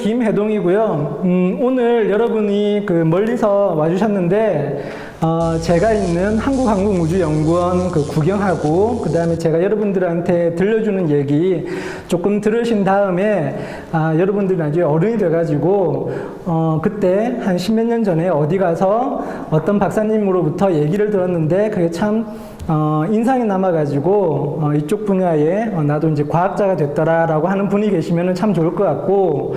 김혜동이고요. 오늘 여러분이 그 멀리서 와주셨는데, 제가 있는 한국항공우주연구원 그 구경하고, 그 다음에 제가 여러분들한테 들려주는 얘기 조금 들으신 다음에, 여러분들이 나중에 어른이 돼가지고, 그때 한 십몇 년 전에 어디 가서 어떤 박사님으로부터 얘기를 들었는데, 그게 참, 인상이 남아가지고, 이쪽 분야에 나도 이제 과학자가 됐더라라고 하는 분이 계시면 참 좋을 것 같고,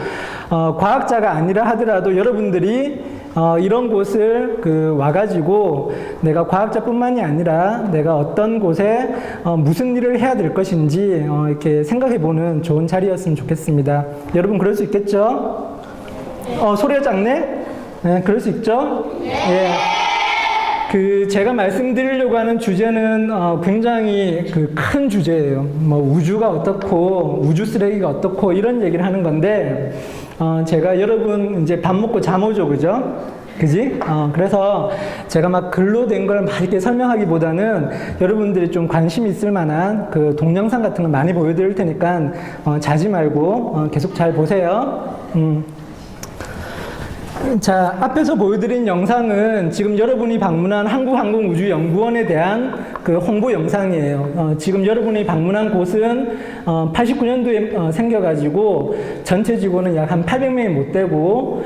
과학자가 아니라 하더라도 여러분들이 이런 곳을 와가지고 내가 과학자뿐만이 아니라 내가 어떤 곳에 무슨 일을 해야 될 것인지 이렇게 생각해보는 좋은 자리였으면 좋겠습니다. 여러분 그럴 수 있겠죠? 소리가 작네? 네, 그럴 수 있죠? 예. 제가 말씀드리려고 하는 주제는 굉장히 큰 주제예요. 뭐 우주가 어떻고 우주 쓰레기가 어떻고 이런 얘기를 하는 건데 제가 여러분 이제 밥 먹고 잠 오죠, 그죠? 그지? 그래서 제가 막 글로 된 걸 막 이렇게 설명하기보다는 여러분들이 좀 관심 있을 만한 그 동영상 같은 거 많이 보여드릴 테니까 자지 말고 계속 잘 보세요. 자, 앞에서 보여드린 영상은 지금 여러분이 방문한 한국항공우주연구원에 대한 그 홍보 영상이에요. 지금 여러분이 방문한 곳은 89년도에 생겨가지고 전체 직원은 약 한 800명이 못 되고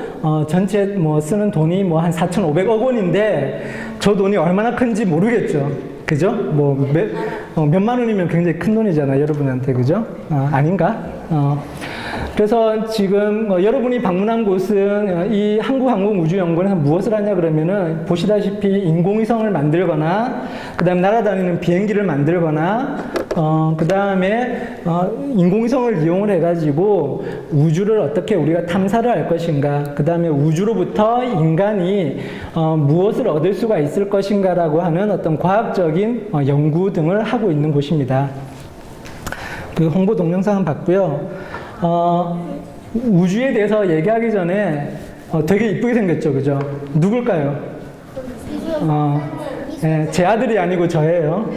전체 뭐 쓰는 돈이 뭐 한 4,500억 원인데 저 돈이 얼마나 큰지 모르겠죠. 그죠? 뭐 몇만 원이면 굉장히 큰 돈이잖아요, 여러분한테. 그죠? 아닌가? 그래서 지금 여러분이 방문한 곳은 이 한국항공우주연구원에서 무엇을 하냐 그러면은 보시다시피 인공위성을 만들거나 그 다음에 날아다니는 비행기를 만들거나 그 다음에 인공위성을 이용을 해가지고 우주를 어떻게 우리가 탐사를 할 것인가, 그 다음에 우주로부터 인간이 무엇을 얻을 수가 있을 것인가라고 하는 어떤 과학적인 연구 등을 하고 있는 곳입니다. 그 홍보 동영상은 봤고요. 우주에 대해서 얘기하기 전에 되게 이쁘게 생겼죠, 그죠? 누굴까요? 네, 제 아들이 아니고 저예요.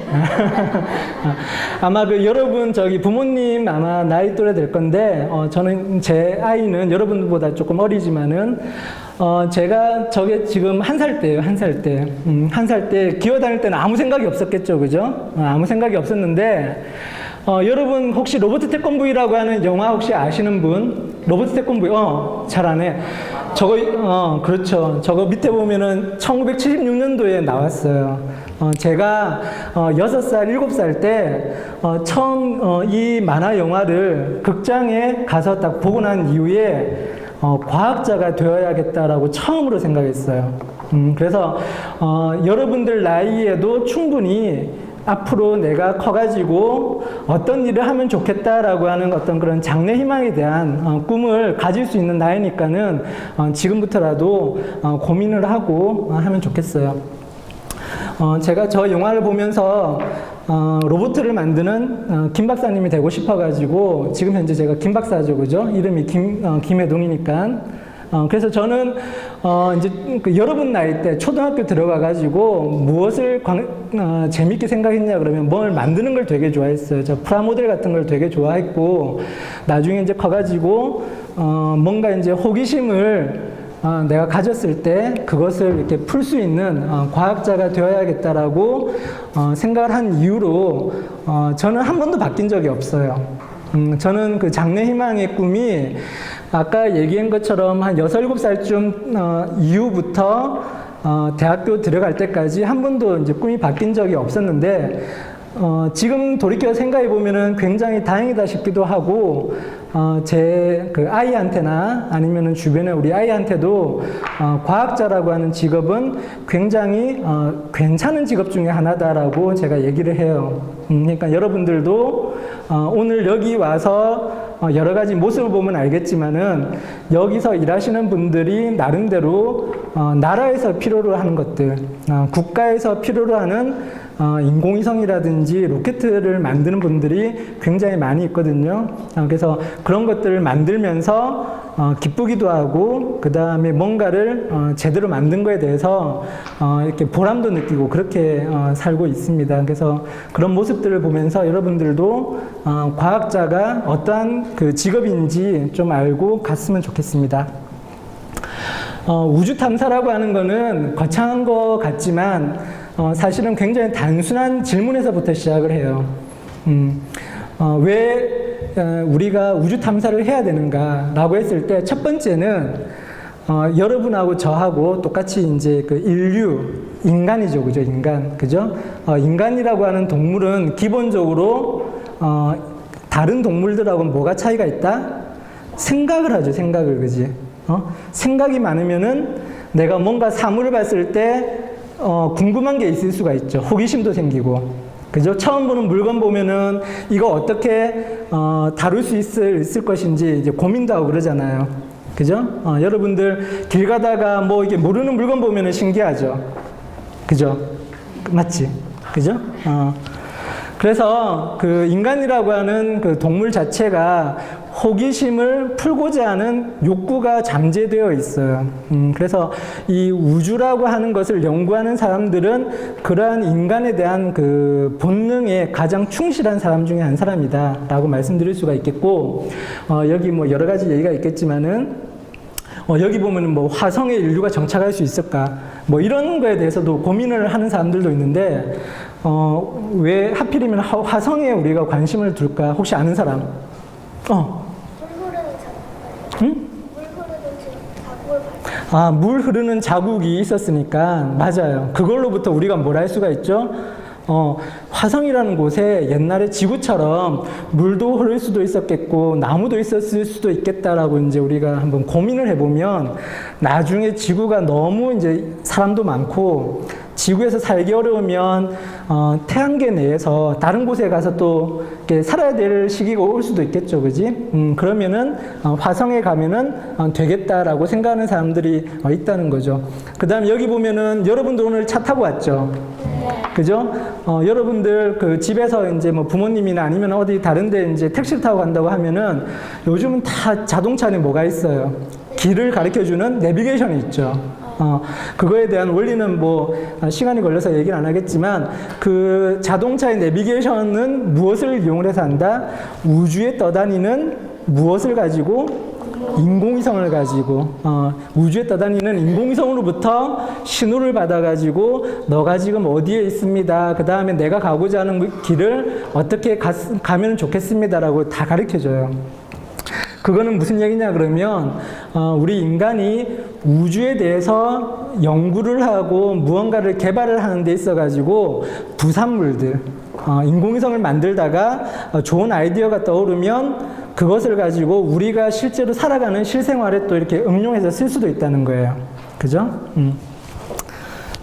아마 여러분 부모님 아마 나이 또래 될 건데 저는 제 아이는 여러분보다 조금 어리지만은 제가 저게 지금 1살 때예요, 1살 때. 1살 때 기어다닐 때는 아무 생각이 없었겠죠, 그죠? 아무 생각이 없었는데 여러분 혹시 로버트 태권브이라고 하는 영화 혹시 아시는 분? 로버트 태권브이, 잘 아네. 저거, 그렇죠. 저거 밑에 보면은 1976년도에 나왔어요. 제가 6살, 7살 때 처음 이 만화 영화를 극장에 가서 딱 보고 난 이후에 과학자가 되어야겠다라고 처음으로 생각했어요. 그래서 여러분들 나이에도 충분히 앞으로 내가 커가지고 어떤 일을 하면 좋겠다라고 하는 어떤 그런 장래 희망에 대한 꿈을 가질 수 있는 나이니까는 지금부터라도 고민을 하고 하면 좋겠어요. 제가 저 영화를 보면서 로봇을 만드는 김 박사님이 되고 싶어가지고 지금 현재 제가 김 박사죠, 그죠? 이름이 김혜동이니까. 그래서 저는 이제 여러분 나이 때 초등학교 들어가가지고 무엇을 재밌게 생각했냐 그러면 뭘 만드는 걸 되게 좋아했어요. 저 프라모델 같은 걸 되게 좋아했고 나중에 이제 커가지고 뭔가 이제 호기심을 내가 가졌을 때 그것을 이렇게 풀 수 있는 과학자가 되어야겠다라고 생각을 한 이후로 저는 한 번도 바뀐 적이 없어요. 저는 그 장래 희망의 꿈이 아까 얘기한 것처럼 한 6, 7살쯤 이후부터 대학교 들어갈 때까지 한 번도 이제 꿈이 바뀐 적이 없었는데 지금 돌이켜 생각해 보면은 굉장히 다행이다 싶기도 하고 제 그 아이한테나 아니면은 주변에 우리 아이한테도 과학자라고 하는 직업은 굉장히 괜찮은 직업 중에 하나다라고 제가 얘기를 해요. 그러니까 여러분들도 오늘 여기 와서 여러 가지 모습을 보면 알겠지만은 여기서 일하시는 분들이 나름대로 나라에서 필요로 하는 것들, 국가에서 필요로 하는 인공위성이라든지 로켓을 만드는 분들이 굉장히 많이 있거든요. 그래서 그런 것들을 만들면서 기쁘기도 하고 그 다음에 뭔가를 제대로 만든 거에 대해서 이렇게 보람도 느끼고 그렇게 살고 있습니다. 그래서 그런 모습들을 보면서 여러분들도 과학자가 어떠한 그 직업인지 좀 알고 갔으면 좋겠습니다. 우주 탐사라고 하는 거는 거창한 것 같지만 사실은 굉장히 단순한 질문에서부터 시작을 해요. 왜 우리가 우주 탐사를 해야 되는가라고 했을 때 첫 번째는 여러분하고 저하고 똑같이 이제 그 인간이죠, 그죠? 인간, 그죠? 인간이라고 하는 동물은 기본적으로 다른 동물들하고는 뭐가 차이가 있다? 생각을 하죠, 생각을, 그지? 생각이 많으면은 내가 뭔가 사물을 봤을 때 궁금한 게 있을 수가 있죠. 호기심도 생기고, 그죠? 처음 보는 물건 보면은 이거 어떻게 다룰 수 있을 것인지 이제 고민도 하고 그러잖아요. 그죠? 여러분들 길 가다가 뭐 이게 모르는 물건 보면은 신기하죠. 그죠? 맞지? 그죠? 그래서 그 인간이라고 하는 그 동물 자체가 호기심을 풀고자 하는 욕구가 잠재되어 있어요. 그래서 이 우주라고 하는 것을 연구하는 사람들은 그러한 인간에 대한 그 본능에 가장 충실한 사람 중에 한 사람이다 라고 말씀드릴 수가 있겠고, 여기 뭐 여러 가지 얘기가 있겠지만은 여기 보면은 뭐 화성에 인류가 정착할 수 있을까? 뭐 이런 거에 대해서도 고민을 하는 사람들도 있는데, 왜 하필이면 화성에 우리가 관심을 둘까? 혹시 아는 사람? 응? 물 흐르는 자국이 있었으니까, 맞아요. 그걸로부터 우리가 뭘 할 수가 있죠? 화성이라는 곳에 옛날에 지구처럼 물도 흐를 수도 있었겠고 나무도 있었을 수도 있겠다라고 이제 우리가 한번 고민을 해보면, 나중에 지구가 너무 이제 사람도 많고 지구에서 살기 어려우면 태양계 내에서 다른 곳에 가서 또 이렇게 살아야 될 시기가 올 수도 있겠죠, 그지? 그러면은 화성에 가면은 되겠다라고 생각하는 사람들이 있다는 거죠. 그 다음에 여기 보면은 여러분들 오늘 차 타고 왔죠? 그죠? 여러분들 그 집에서 이제 뭐 부모님이나 아니면 어디 다른데 이제 택시를 타고 간다고 하면은 요즘은 다 자동차 안에 뭐가 있어요? 길을 가르쳐주는 내비게이션이 있죠. 그거에 대한 원리는 뭐 시간이 걸려서 얘기는 안 하겠지만, 그 자동차의 내비게이션은 무엇을 이용을 해서 한다? 우주에 떠다니는 무엇을 가지고? 인공위성을 가지고, 우주에 떠다니는 인공위성으로부터 신호를 받아가지고 너가 지금 어디에 있습니다, 그 다음에 내가 가고자 하는 길을 어떻게 가면 좋겠습니다라고 다 가르쳐줘요. 그거는 무슨 얘기냐 그러면, 우리 인간이 우주에 대해서 연구를 하고 무언가를 개발을 하는 데 있어 가지고 부산물들, 인공위성을 만들다가 좋은 아이디어가 떠오르면 그것을 가지고 우리가 실제로 살아가는 실생활에 또 이렇게 응용해서 쓸 수도 있다는 거예요. 그죠?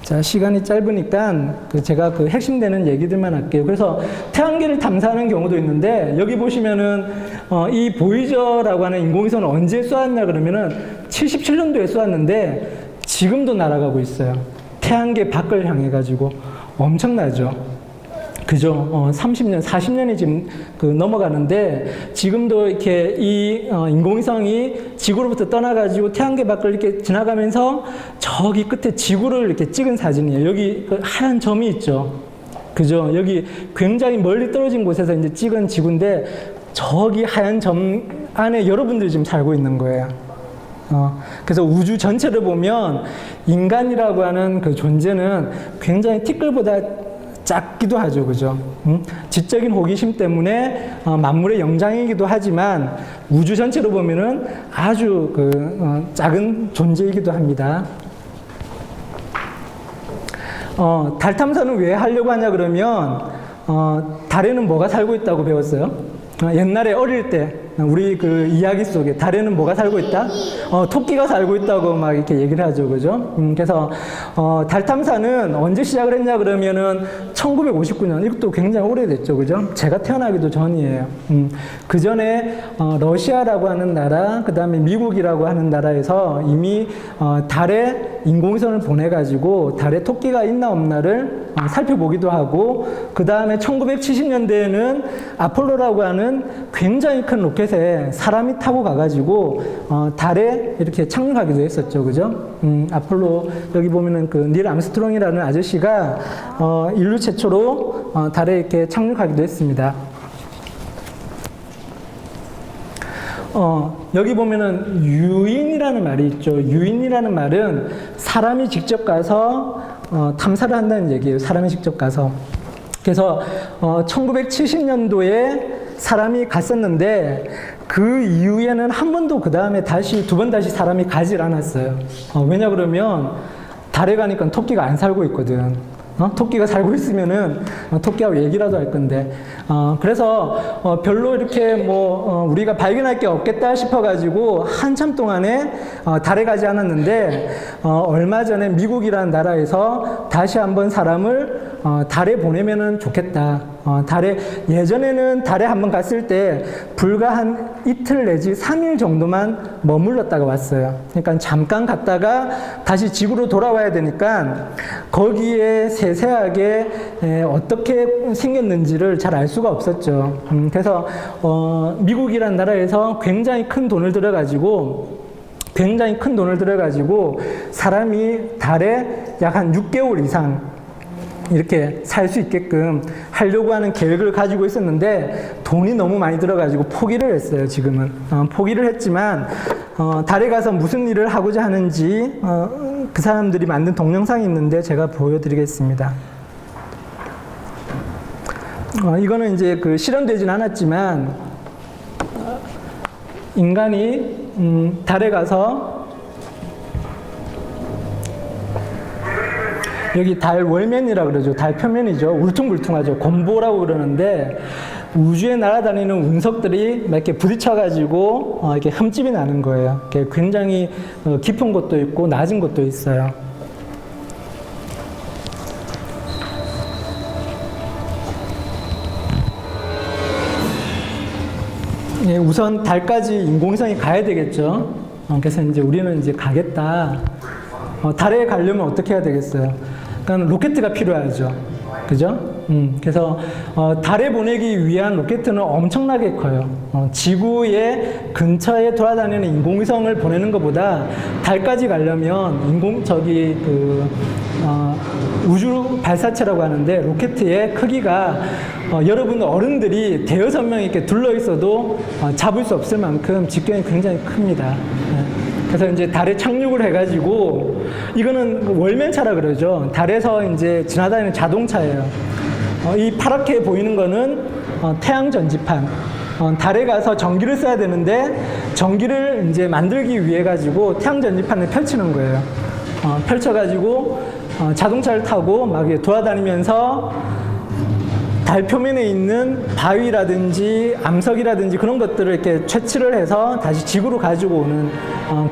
자, 시간이 짧으니까 제가 그 핵심되는 얘기들만 할게요. 그래서 태양계를 탐사하는 경우도 있는데, 여기 보시면은 이 보이저라고 하는 인공위성을 언제 쏘았냐 그러면은 77년도에 쏘았는데 지금도 날아가고 있어요. 태양계 밖을 향해 가지고. 엄청나죠? 그죠? 30년, 40년이 지금 넘어가는데, 지금도 이렇게 이 인공위성이 지구로부터 떠나가지고 태양계 밖을 이렇게 지나가면서 저기 끝에 지구를 이렇게 찍은 사진이에요. 여기 그 하얀 점이 있죠. 그죠? 여기 굉장히 멀리 떨어진 곳에서 이제 찍은 지구인데, 저기 하얀 점 안에 여러분들이 지금 살고 있는 거예요. 그래서 우주 전체를 보면 인간이라고 하는 그 존재는 굉장히 티끌보다 작기도 하죠, 그죠? 지적인 호기심 때문에 만물의 영장이기도 하지만 우주 전체로 보면은 아주 작은 존재이기도 합니다. 달 탐사는 왜 하려고 하냐 그러면, 달에는 뭐가 살고 있다고 배웠어요? 옛날에 어릴 때 우리 그 이야기 속에 달에는 뭐가 살고 있다? 토끼가 살고 있다고 막 이렇게 얘기를 하죠. 그죠? 그래서, 달 탐사는 언제 시작을 했냐 그러면은 1959년. 이것도 굉장히 오래됐죠. 그죠? 제가 태어나기도 전이에요. 그 전에, 러시아라고 하는 나라, 그 다음에 미국이라고 하는 나라에서 이미, 달에 인공위성을 보내가지고 달에 토끼가 있나 없나를 살펴보기도 하고, 그 다음에 1970년대에는 아폴로라고 하는 굉장히 큰 로켓에 사람이 타고 가가지고 달에 이렇게 착륙하기도 했었죠. 그죠? 아폴로 여기 보면은 그 닐 암스트롱이라는 아저씨가 인류 최초로 달에 이렇게 착륙하기도 했습니다. 여기 보면은 유인이라는 말이 있죠. 유인이라는 말은 사람이 직접 가서 탐사를 한다는 얘기예요. 사람이 직접 가서. 그래서 1970년도에 사람이 갔었는데 그 이후에는 한 번도 그 다음에 두 번 다시 사람이 가질 않았어요. 왜냐 그러면 달에 가니까 토끼가 안 살고 있거든. 토끼가 살고 있으면은 토끼하고 얘기라도 할 건데 그래서 별로 이렇게 우리가 발견할 게 없겠다 싶어가지고 한참 동안에 달에 가지 않았는데 얼마 전에 미국이라는 나라에서 다시 한번 사람을 달에 보내면은 좋겠다. 예전에는 달에 한번 갔을 때 불과 한 이틀 내지 3일 정도만 머물렀다가 왔어요. 그러니까 잠깐 갔다가 다시 지구로 돌아와야 되니까 거기에 세세하게 어떻게 생겼는지를 잘 알 수가 없었죠. 그래서 미국이라는 나라에서 굉장히 큰 돈을 들여가지고 사람이 달에 약 한 6개월 이상 이렇게 살 수 있게끔 하려고 하는 계획을 가지고 있었는데 돈이 너무 많이 들어가지고 포기를 했어요. 지금은 포기를 했지만 달에 가서 무슨 일을 하고자 하는지 그 사람들이 만든 동영상이 있는데 제가 보여드리겠습니다. 이거는 이제 그 실현되진 않았지만 인간이 달에 가서 여기 달 월면이라고 그러죠. 달 표면이죠. 울퉁불퉁하죠. 곰보라고 그러는데 우주에 날아다니는 운석들이 몇 개 부딪혀가지고 이렇게 흠집이 나는 거예요. 굉장히 깊은 곳도 있고 낮은 곳도 있어요. 예, 우선 달까지 인공위성이 가야 되겠죠. 그래서 이제 우리는 이제 가겠다. 달에 가려면 어떻게 해야 되겠어요? 그러니까 로켓가 필요하죠. 그죠? 그래서 달에 보내기 위한 로켓은 엄청나게 커요. 지구의 근처에 돌아다니는 인공위성을 보내는 것보다 달까지 가려면 우주 발사체라고 하는데 로켓의 크기가 여러분 어른들이 대여섯 명 이렇게 둘러 있어도 잡을 수 없을 만큼 직경이 굉장히 큽니다. 그래서 이제 달에 착륙을 해가지고 이거는 월면차라 그러죠. 달에서 이제 지나다니는 자동차예요. 이 파랗게 보이는 거는 태양 전지판. 달에 가서 전기를 써야 되는데 전기를 이제 만들기 위해 가지고 태양 전지판을 펼치는 거예요. 펼쳐가지고 자동차를 타고 막 돌아다니면서 달 표면에 있는 바위라든지 암석이라든지 그런 것들을 이렇게 채취를 해서 다시 지구로 가지고 오는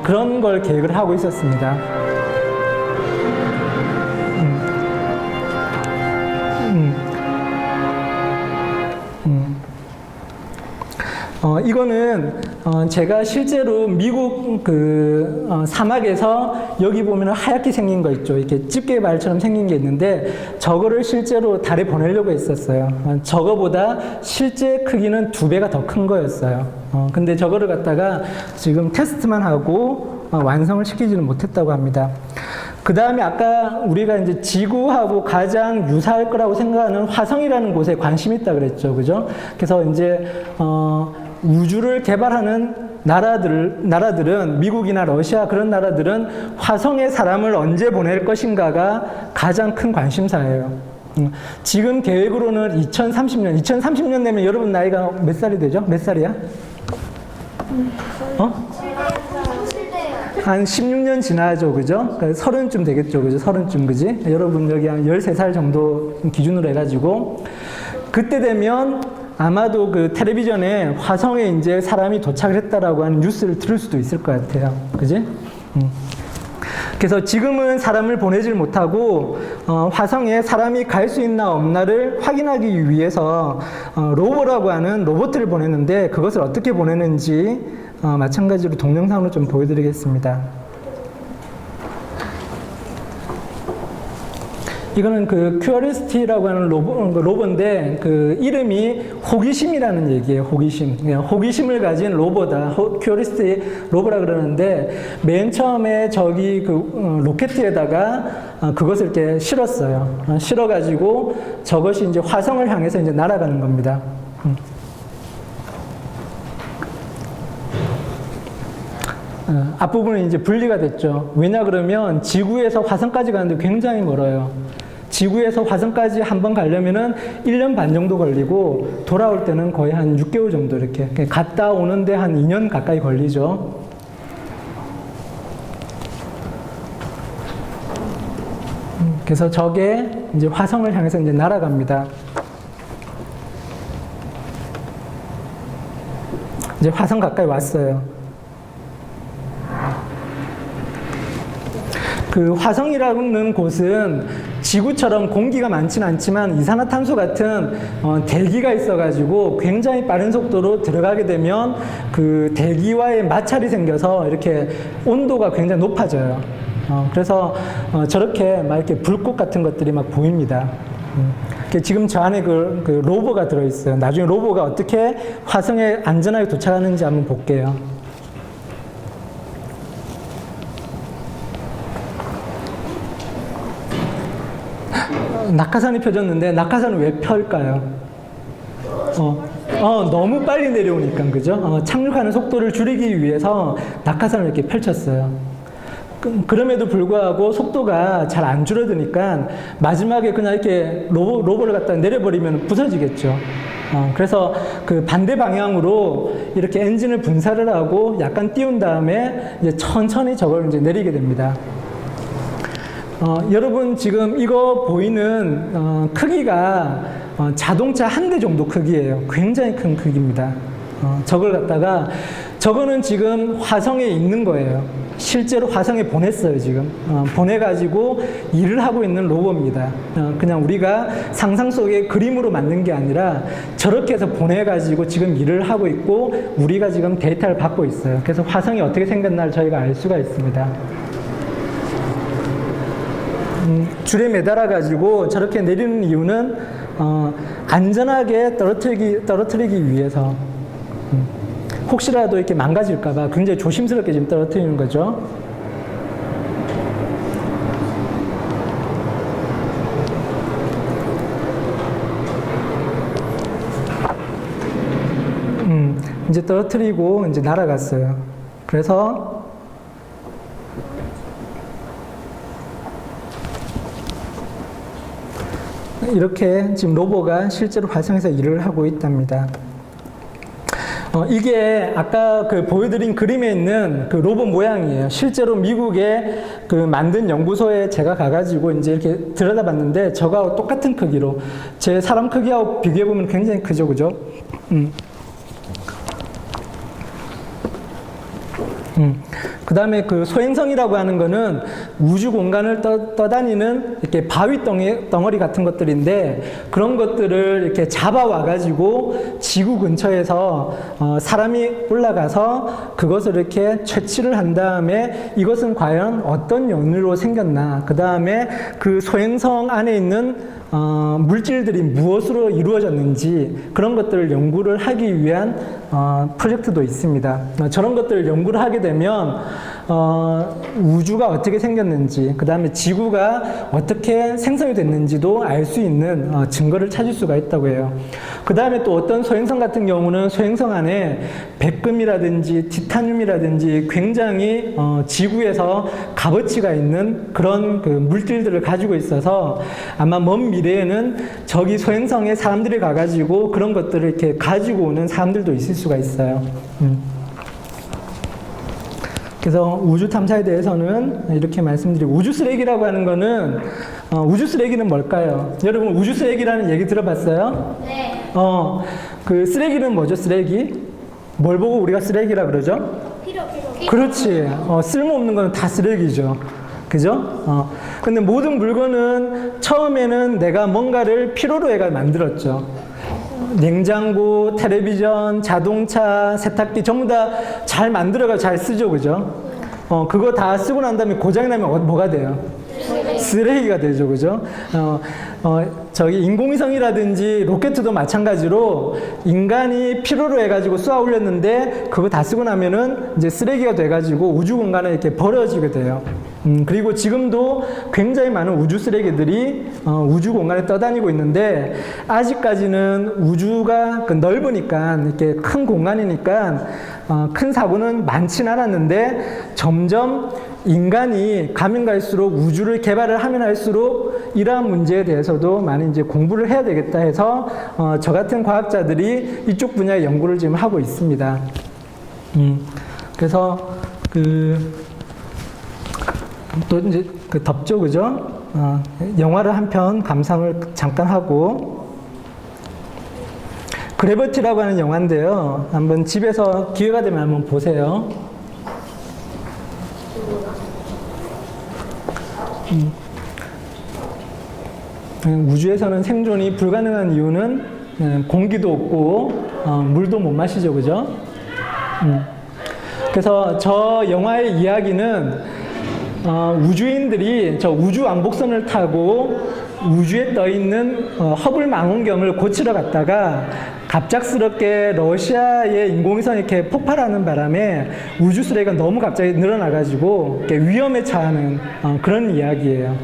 그런 걸 계획을 하고 있었습니다. 이거는 제가 실제로 미국 사막에서 여기 보면 하얗게 생긴 거 있죠. 이렇게 집게발처럼 생긴 게 있는데 저거를 실제로 달에 보내려고 했었어요. 저거보다 실제 크기는 2배가 더 큰 거였어요. 근데 저거를 갖다가 지금 테스트만 하고 완성을 시키지는 못했다고 합니다. 그 다음에 아까 우리가 이제 지구하고 가장 유사할 거라고 생각하는 화성이라는 곳에 관심이 있다 그랬죠. 그죠? 그래서 이제, 우주를 개발하는 나라들은 미국이나 러시아 그런 나라들은 화성에 사람을 언제 보낼 것인가가 가장 큰 관심사예요. 지금 계획으로는 2030년 되면 여러분 나이가 몇 살이 되죠? 몇 살이야? 한 16년 지나죠, 그죠? 30쯤 되겠죠, 그죠? 30쯤, 그지? 여러분 여기 한 13살 정도 기준으로 해가지고 그때 되면 아마도 그 텔레비전에 화성에 이제 사람이 도착을 했다라고 하는 뉴스를 들을 수도 있을 것 같아요. 그지? 그래서 지금은 사람을 보내질 못하고 화성에 사람이 갈 수 있나 없나를 확인하기 위해서 로보라고 하는 로봇을 보냈는데 그것을 어떻게 보내는지 마찬가지로 동영상으로 좀 보여드리겠습니다. 이거는 그 큐어리스티라고 하는 로봇인데 그 이름이 호기심이라는 얘기예요. 호기심. 호기심을 가진 로봇다. 큐어리스티 로봇라 그러는데 맨 처음에 저기 그 로켓에다가 그것을 이렇게 실었어요. 실어가지고 저것이 이제 화성을 향해서 이제 날아가는 겁니다. 앞부분은 이제 분리가 됐죠. 왜냐 그러면 지구에서 화성까지 가는데 굉장히 멀어요. 지구에서 화성까지 한번 가려면은 1년 반 정도 걸리고 돌아올 때는 거의 한 6개월 정도 이렇게 갔다 오는데 한 2년 가까이 걸리죠. 그래서 저게 이제 화성을 향해서 이제 날아갑니다. 이제 화성 가까이 왔어요. 그 화성이라는 곳은 지구처럼 공기가 많지는 않지만 이산화탄소 같은 대기가 있어가지고 굉장히 빠른 속도로 들어가게 되면 그 대기와의 마찰이 생겨서 이렇게 온도가 굉장히 높아져요. 그래서 저렇게 막 이렇게 불꽃 같은 것들이 막 보입니다. 지금 저 안에 그 로버가 들어있어요. 나중에 로버가 어떻게 화성에 안전하게 도착하는지 한번 볼게요. 낙하산이 펴졌는데 낙하산은 왜 펼까요? 너무 빨리 내려오니까 그죠? 착륙하는 속도를 줄이기 위해서 낙하산을 이렇게 펼쳤어요. 그럼에도 불구하고 속도가 잘 안 줄어드니까 마지막에 그냥 이렇게 로버를 갖다 내려버리면 부서지겠죠. 그래서 그 반대 방향으로 이렇게 엔진을 분사를 하고 약간 띄운 다음에 이제 천천히 저걸 이제 내리게 됩니다. 여러분 지금 이거 보이는 크기가 자동차 한 대 정도 크기예요. 굉장히 큰 크기입니다. 저걸 갖다가 저거는 지금 화성에 있는 거예요. 실제로 화성에 보냈어요 지금. 보내가지고 일을 하고 있는 로봇입니다. 그냥 우리가 상상 속의 그림으로 만든 게 아니라 저렇게 해서 보내가지고 지금 일을 하고 있고 우리가 지금 데이터를 받고 있어요. 그래서 화성이 어떻게 생겼나를 저희가 알 수가 있습니다. 줄에 매달아 가지고 저렇게 내리는 이유는 안전하게 떨어뜨리기 위해서 혹시라도 이렇게 망가질까 봐 굉장히 조심스럽게 지금 떨어뜨리는 거죠. 이제 떨어뜨리고 이제 날아갔어요. 그래서 이렇게 지금 로봇가 실제로 화성에서 일을 하고 있답니다. 이게 아까 그 보여드린 그림에 있는 그 로봇 모양이에요. 실제로 미국에 그 만든 연구소에 제가 가가지고 이제 이렇게 들여다봤는데 저거하고 똑같은 크기로 제 사람 크기하고 비교해보면 굉장히 크죠, 그죠? 그 다음에 그 소행성이라고 하는 거는 우주 공간을 떠다니는 이렇게 바위 덩어리 같은 것들인데 그런 것들을 이렇게 잡아와가지고 지구 근처에서 사람이 올라가서 그것을 이렇게 채취를 한 다음에 이것은 과연 어떤 연유로 생겼나, 그 다음에 그 소행성 안에 있는 물질들이 무엇으로 이루어졌는지 그런 것들을 연구를 하기 위한 프로젝트도 있습니다. 저런 것들을 연구를 하게 되면 우주가 어떻게 생겼는지, 그 다음에 지구가 어떻게 생성이 됐는지도 알 수 있는 증거를 찾을 수가 있다고 해요. 그 다음에 또 어떤 소행성 같은 경우는 소행성 안에 백금이라든지 티타늄이라든지 굉장히 지구에서 값어치가 있는 그런 그 물질들을 가지고 있어서 아마 먼 미래에는 저기 소행성에 사람들이 가가지고 그런 것들을 이렇게 가지고 오는 사람들도 있을 수가 있어요. 그래서 우주 탐사에 대해서는 이렇게 말씀드리고, 우주 쓰레기라고 하는 거는 우주 쓰레기는 뭘까요? 여러분 우주 쓰레기라는 얘기 들어봤어요? 네. 그 쓰레기는 뭐죠, 쓰레기? 뭘 보고 우리가 쓰레기라 그러죠? 필요. 그렇지. 쓸모없는 거는 다 쓰레기죠. 그죠? 근데 모든 물건은 처음에는 내가 뭔가를 필요로 해가 만들었죠. 냉장고, 텔레비전, 자동차, 세탁기 전부 다 잘 만들어가 잘 쓰죠. 그죠? 그거 다 쓰고 난 다음에 고장이 나면 뭐가 돼요? 쓰레기가 되죠. 그죠? 저기 인공위성이라든지 로켓도 마찬가지로 인간이 필요로 해가지고 쏘아 올렸는데 그거 다 쓰고 나면은 이제 쓰레기가 돼가지고 우주 공간에 이렇게 버려지게 돼요. 그리고 지금도 굉장히 많은 우주 쓰레기들이 우주 공간에 떠다니고 있는데 아직까지는 우주가 넓으니까 이렇게 큰 공간이니까 큰 사고는 많진 않았는데 점점 인간이 가면 갈수록 우주를 개발을 하면 할수록 이러한 문제에 대해서도 많이 이제 공부를 해야 되겠다 해서 저 같은 과학자들이 이쪽 분야의 연구를 지금 하고 있습니다. 그래서 또 이제 덥죠, 그죠? 영화를 한 편 감상을 잠깐 하고 그래비티라고 하는 영화인데요. 한번 집에서 기회가 되면 한번 보세요. 우주에서는 생존이 불가능한 이유는 공기도 없고 물도 못 마시죠, 그죠? 그래서 저 영화의 이야기는 우주인들이 저 우주 왕복선을 타고 우주에 떠 있는 허블 망원경을 고치러 갔다가 갑작스럽게 러시아의 인공위성이 이렇게 폭발하는 바람에 우주 쓰레기가 너무 갑자기 늘어나가지고 위험에 처하는 그런 이야기예요.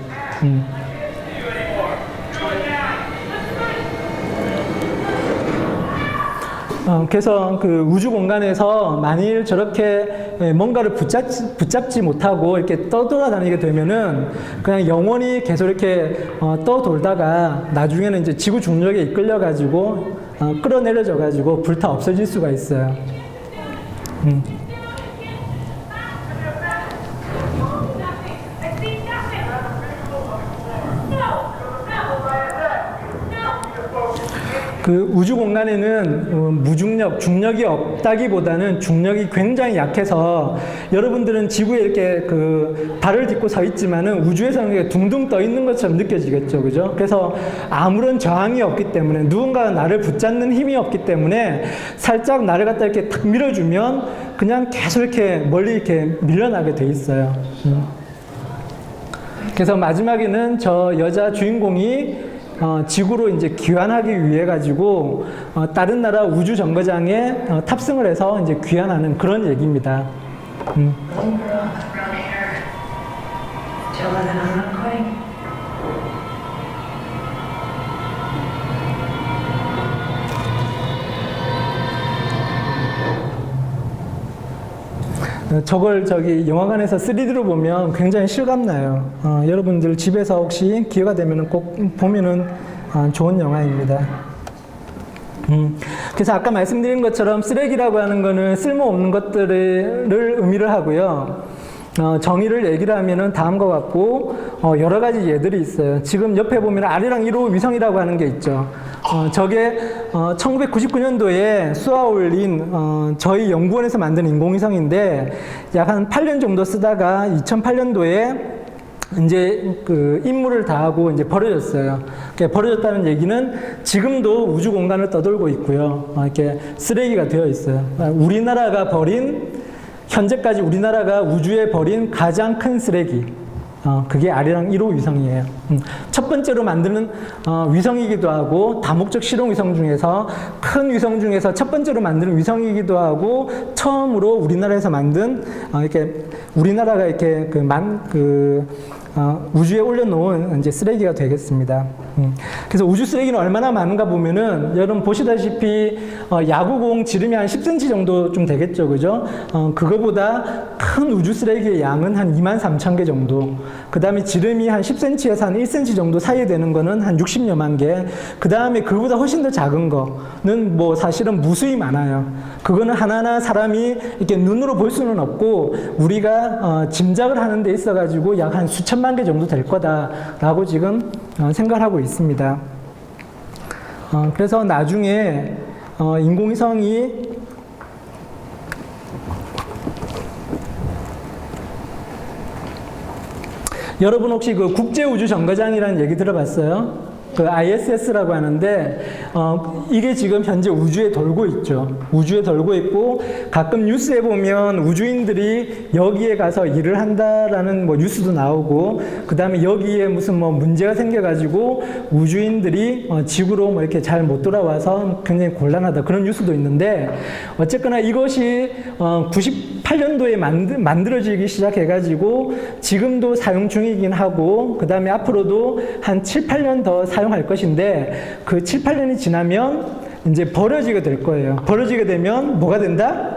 그래서 그 우주 공간에서 만일 저렇게 뭔가를 붙잡지 못하고 이렇게 떠돌아다니게 되면은 그냥 영원히 계속 이렇게 떠돌다가 나중에는 이제 지구 중력에 이끌려가지고 끌어내려져가지고 불타 없어질 수가 있어요. 그 우주 공간에는 무중력, 중력이 없다기보다는 중력이 굉장히 약해서 여러분들은 지구에 이렇게 그 발을 딛고 서 있지만은 우주에서는 둥둥 떠 있는 것처럼 느껴지겠죠, 그죠? 그래서 아무런 저항이 없기 때문에 누군가가 나를 붙잡는 힘이 없기 때문에 살짝 나를 갖다 이렇게 탁 밀어주면 그냥 계속 이렇게 멀리 이렇게 밀려나게 돼 있어요. 그래서 마지막에는 저 여자 주인공이 지구로 이제 귀환하기 위해 가지고 다른 나라 우주 정거장에 탑승을 해서 이제 귀환하는 그런 얘기입니다. 저걸 저기 영화관에서 3D로 보면 굉장히 실감나요. 여러분들 집에서 혹시 기회가 되면 꼭 보면은 좋은 영화입니다. 그래서 아까 말씀드린 것처럼 쓰레기라고 하는 거는 쓸모없는 것들을 의미를 하고요. 정의를 얘기를 하면은 다음과 같고 여러 가지 예들이 있어요. 지금 옆에 보면 아리랑 1호 위성이라고 하는 게 있죠. 저게 1999년도에 쏘아 올린 저희 연구원에서 만든 인공위성인데 약 한 8년 정도 쓰다가 2008년도에 이제 그 임무를 다하고 이제 버려졌어요. 버려졌다는 얘기는 지금도 우주 공간을 떠돌고 있고요. 이렇게 쓰레기가 되어 있어요. 우리나라가 버린 현재까지 우리나라가 우주에 버린 가장 큰 쓰레기. 그게 아리랑 1호 위성이에요. 첫 번째로 만드는 위성이기도 하고 다목적 실용 위성 중에서 큰 위성 중에서 첫 번째로 만드는 위성이기도 하고 처음으로 우리나라에서 만든 이렇게 우리나라가 이렇게 우주에 올려놓은 이제 쓰레기가 되겠습니다. 그래서 우주 쓰레기는 얼마나 많은가 보면은 여러분 보시다시피 야구공 지름이 한 10cm 정도 좀 되겠죠, 그죠? 그거보다 큰 우주 쓰레기의 양은 한 23,000개 정도. 그 다음에 지름이 한 10cm에서 한 1cm 정도 사이에 되는 거는 한 60여만 개. 그 다음에 그거보다 훨씬 더 작은 거는 뭐 사실은 무수히 많아요. 그거는 하나하나 사람이 이렇게 눈으로 볼 수는 없고 우리가 짐작을 하는 데 있어가지고 약 한 수천만 개 정도 될 거다라고 지금 생각을 하고 있습니다. 그래서 나중에 인공위성이 여러분 혹시 그 국제우주정거장이라는 얘기 들어봤어요? 그 ISS라고 하는데 이게 지금 현재 우주에 돌고 있죠. 우주에 돌고 있고 가끔 뉴스에 보면 우주인들이 여기에 가서 일을 한다라는 뭐 뉴스도 나오고 그 다음에 여기에 무슨 뭐 문제가 생겨가지고 우주인들이 지구로 뭐 이렇게 잘 못 돌아와서 굉장히 곤란하다 그런 뉴스도 있는데 어쨌거나 이것이 98년도에 만들어지기 시작해가지고 지금도 사용 중이긴 하고 그 다음에 앞으로도 한 7, 8년 더 사용할 것인데 그 7, 8년이 지나면 이제 버려지게 될 거예요. 버려지게 되면 뭐가 된다?